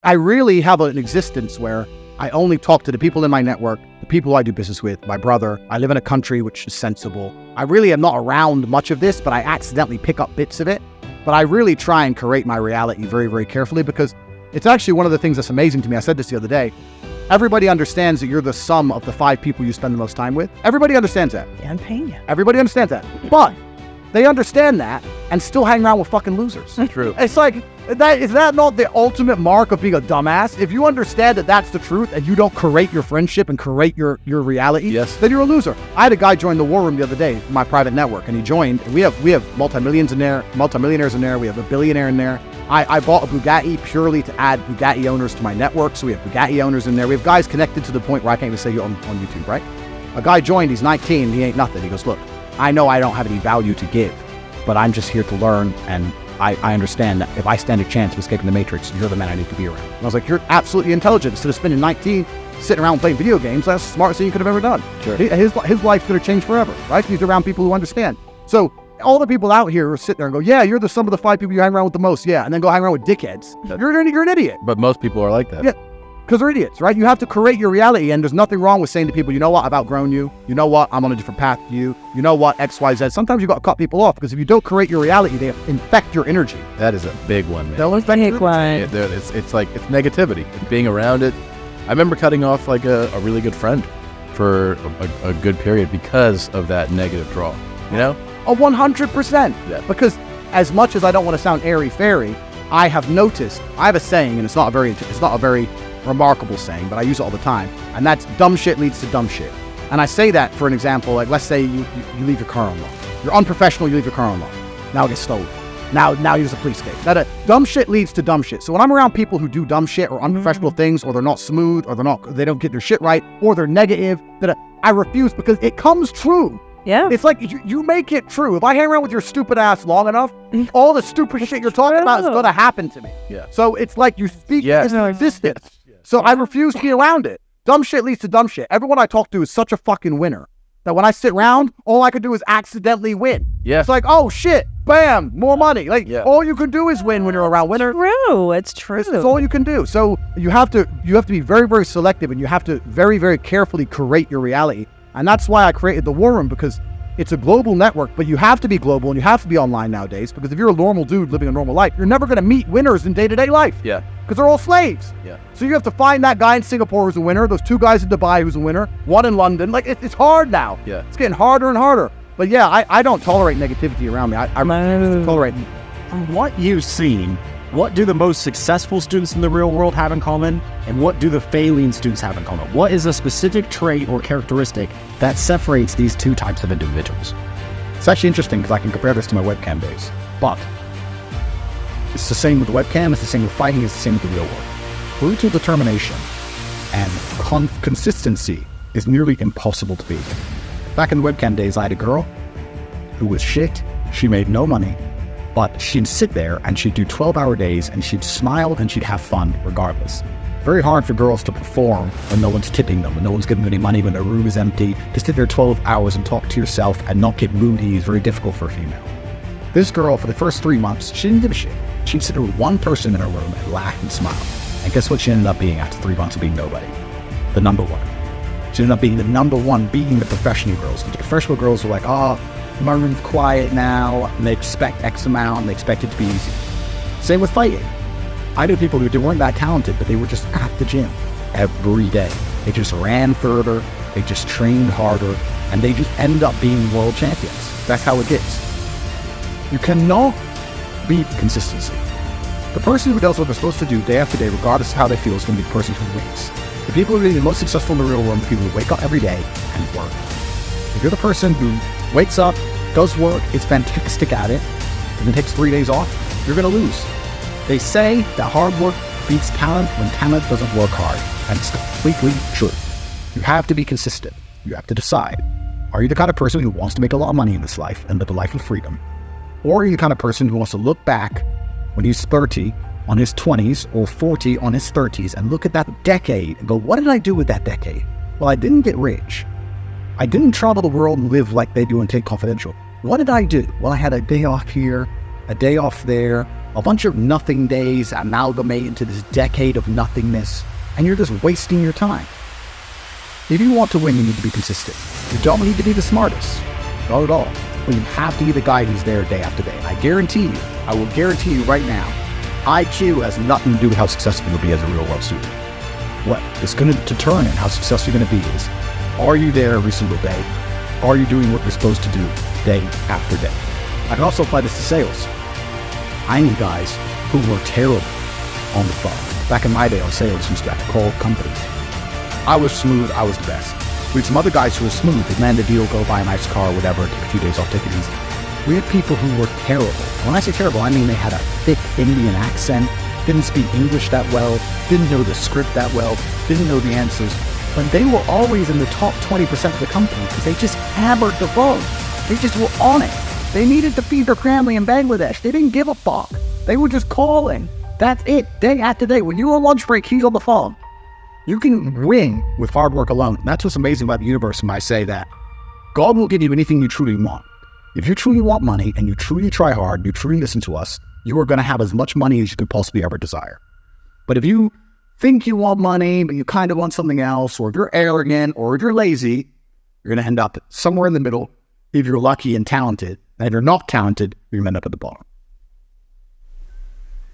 I really have an existence where I only talk to the people in my network, the people I do business with, my brother. I live in a country which is sensible. I really am not around much of this, but I accidentally pick up bits of it. But I really try and curate my reality very, very carefully, because it's actually one of the things that's amazing to me. I said this the other day. Everybody understands that you're the sum of the 5 people you spend the most time with. Everybody understands that. Yeah, I'm paying you. Everybody understands that. But they understand that and still hang around with fucking losers. True. It's like, is that not the ultimate mark of being a dumbass? If you understand that that's the truth and you don't curate your friendship and curate your reality, yes, then you're a loser. I had a guy join the War Room the other day, my private network, and he joined. We have multi-millions in there, multi-millionaires in there. We have a billionaire in there. I bought a Bugatti purely to add Bugatti owners to my network, so we have Bugatti owners in there. We have guys connected to the point where I can't even say you on YouTube, right? A guy joined, he's 19, he ain't nothing. He goes, look, I know I don't have any value to give, but I'm just here to learn, and I understand that if I stand a chance of escaping the Matrix, you're the man I need to be around. And I was like, you're absolutely intelligent. Instead of spending 19 sitting around playing video games, that's the smartest thing you could have ever done. Sure. His life's going to change forever, right? He's around people who understand. So all the people out here who sit there and go, yeah, you're the sum of the 5 people you hang around with the most, yeah, and then go hang around with dickheads. You're an idiot. But most people are like that. Yeah. Because they're idiots, right? You have to create your reality, and there's nothing wrong with saying to people, you know what, I've outgrown you. You know what, I'm on a different path to you. You know what, X, Y, Z. Sometimes you got to cut people off, because if you don't create your reality, they infect your energy. That is a big one, man. They'll infect your energy. It's like, it's negativity. It's being around it. I remember cutting off like a really good friend for a good period because of that negative draw, you know? 100%. Yeah. Because as much as I don't want to sound airy-fairy, I have noticed, I have a saying, and it's not a very remarkable saying, but I use it all the time, and that's dumb shit leads to dumb shit. And I say that for an example, like let's say you leave your car unlocked. You're unprofessional, you leave your car unlocked. Now it gets stolen. Now there's a police case. That dumb shit leads to dumb shit. So when I'm around people who do dumb shit or unprofessional things, or they're not smooth, or they don't get their shit right, or they're negative, that I refuse, because it comes true. Yeah. It's like you make it true. If I hang around with your stupid ass long enough, all the stupid shit you're talking about is going to happen to me. Yeah. So it's like you speak into existence. So I refuse to be around it. Dumb shit leads to dumb shit. Everyone I talk to is such a fucking winner that when I sit around, all I could do is accidentally win. Yeah. It's like, oh shit, bam, more money. Like all you can do is win when you're around winners. It's true. It's all you can do. So you have to be very, very selective, and you have to very, very carefully curate your reality. And that's why I created the War Room, because it's a global network, but you have to be global and you have to be online nowadays, because if you're a normal dude living a normal life, you're never going to meet winners in day-to-day life. Yeah. Because they're all slaves. Yeah. So you have to find that guy in Singapore who's a winner, those 2 guys in Dubai who's a winner, 1 in London. Like, it's hard now. Yeah. It's getting harder and harder. But yeah, I don't tolerate negativity around me. I tolerate. From what you've seen, what do the most successful students in the real world have in common, and what do the failing students have in common? What is a specific trait or characteristic that separates these 2 types of individuals? It's actually interesting, because I can compare this to my webcam days. But it's the same with the webcam, it's the same with fighting, it's the same with the real world. Brutal determination and consistency is nearly impossible to beat. Back in the webcam days, I had a girl who was shit. She made no money, but she'd sit there and she'd do 12-hour days, and she'd smile and she'd have fun regardless. Very hard for girls to perform when no one's tipping them, when no one's giving them any money, when their room is empty. To sit there 12 hours and talk to yourself and not get moody is very difficult for a female. This girl, for the first 3 months, she didn't give a shit. She'd sit there with 1 person in her room and laugh and smile. And guess what she ended up being after 3 months of being nobody? The number 1. She ended up being the number 1, beating the professional girls. And the professional girls were like, oh, my room's quiet now, and they expect X amount, and they expect it to be easy. Same with fighting. I knew people who weren't that talented, but they were just at the gym every day. They just ran further, they just trained harder, and they just ended up being world champions. That's how it gets. You cannot beat consistency. The person who does what they're supposed to do day after day, regardless of how they feel, is going to be the person who wins. The people who are the most successful in the real world are the people who wake up every day and work. If you're the person who wakes up, does work, is fantastic at it, and then takes 3 days off, you're going to lose. They say that hard work beats talent when talent doesn't work hard, and it's completely true. You have to be consistent. You have to decide. Are you the kind of person who wants to make a lot of money in this life and live a life of freedom? Or are you the kind of person who wants to look back when he's 30 on his 20s or 40 on his 30s and look at that decade and go, what did I do with that decade? Well, I didn't get rich. I didn't travel the world and live like they do in Tate Confidential. What did I do? Well, I had a day off here, a day off there. A bunch of nothing days amalgamate into this decade of nothingness, and you're just wasting your time. If you want to win, you need to be consistent. You don't need to be the smartest. Not at all. But you have to be the guy who's there day after day. And I will guarantee you right now, IQ has nothing to do with how successful you'll be as a real world student. What is going to determine how successful you're going to be is, are you there every single day? Are you doing what you're supposed to do day after day? I can also apply this to sales. I knew guys who were terrible on the phone. Back in my day on sales, used to have to call companies. I was smooth, I was the best. We had some other guys who were smooth. They'd land a deal, go buy a nice car, whatever, take a few days off, take it easy. We had people who were terrible. When I say terrible, I mean they had a thick Indian accent, didn't speak English that well, didn't know the script that well, didn't know the answers, but they were always in the top 20% of the company because they just hammered the phone. They just were on it. They needed to feed their family in Bangladesh. They didn't give a fuck. They were just calling. That's it, day after day. When you're on lunch break, he's on the phone. You can win with hard work alone. That's what's amazing about the universe when I say that. God will give you anything you truly want. If you truly want money and you truly try hard, you truly listen to us, you are going to have as much money as you could possibly ever desire. But if you think you want money, but you kind of want something else, or if you're arrogant, or if you're lazy, you're going to end up somewhere in the middle if you're lucky and talented. And if you're not talented, you're going to end up at the bottom.